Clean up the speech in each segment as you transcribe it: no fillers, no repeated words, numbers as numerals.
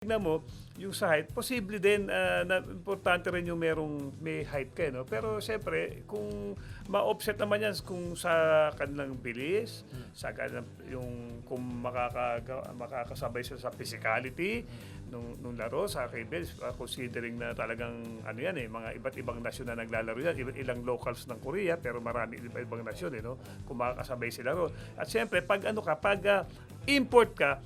tignan mo, yung sa height, posible din na importante rin yung may height ka, no? Pero siyempre, kung ma-offset naman yan kung sa kanilang bilis, sa kanilang, yung kung makakasabay sila sa physicality nung laro, sa KBL, considering na talagang ano yan mga iba't ibang nasyon na naglalaro yan, ilang locals ng Korea, pero marami iba't ibang nasyon, no? Kung makakasabay sila ro. At siyempre, pag import ka,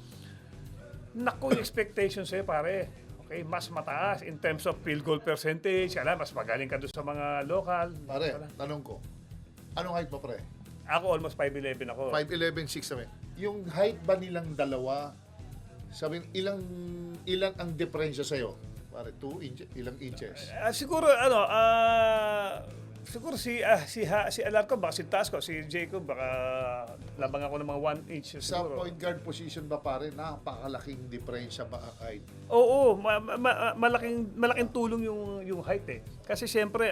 naku, yung expectation sa'yo, pare. Okay, mas mataas in terms of field goal percentage. Mas magaling ka doon sa mga local. Pare, tanong ko. Anong height mo, pre? Ako, almost 5'11 ako. 5'11", 6'7". Yung height ba nilang dalawa, sabihin, ilang ang diferensya sa'yo? Pare, 2 inches, ilang inches? Siguro, siguro si Alarco, baka si Tasco, si Jacob, baka labang ako ng mga 1 inch Sa siguro. point guard position ba, pare, napakalaking diferensya ba ang height? Oo, malaking tulong yung height eh. Kasi siyempre,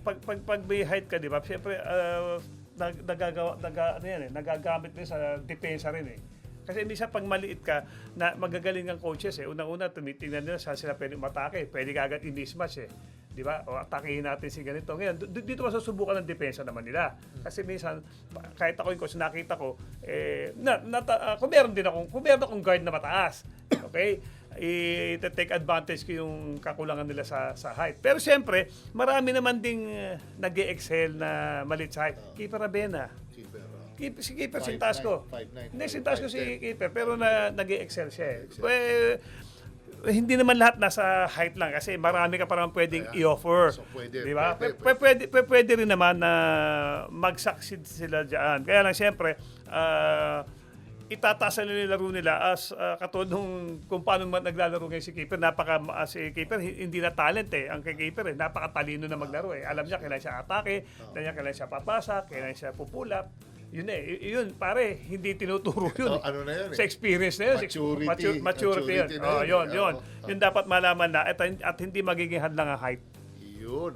pag may height ka, di ba? Siyempre, nagagamit din sa depensa rin eh. Kasi minsan pag maliit ka, na magagaling ang coaches eh. Unang-una, tumitingnan nila saan sila pwede matake. Pwede ka agad i-mismatch eh. Di ba? O atakihin natin si ganito. Ngayon, dito masusubukan ng depensa naman nila. Kasi minsan, kahit ako yung coach, nakita ko, kung meron akong guard na mataas, okay? I-take advantage ko yung kakulangan nila sa height. Pero siyempre, marami naman ding nag-excel na malit sa height. Keeper Abena. Si Keeper Sintasco. 5'9". Hindi, Sintasco si Keeper, pero nag-excel siya eh. Hindi naman lahat nasa height lang kasi marami ka parang pwedeng i-offer. So, pwede, di ba? pwede. Pwede rin naman na mag-succeed sila diyan. Kaya lang siyempre, itataas nila laro nila as katulad nung kung paano naglalaro ngayon si Keeper. Si Keeper hindi na talent eh. Ang kay Keeper napakatalino na maglaro eh. Alam niya kailan siya atake, kailan siya papasa, kailan siya pupulap. Yun yun pare, hindi tinuturo yun. Ano na yun eh? Sa experience na yun. Maturity yun. na yun. Yun dapat malaman na at hindi magiging hadlang ang height. Yun.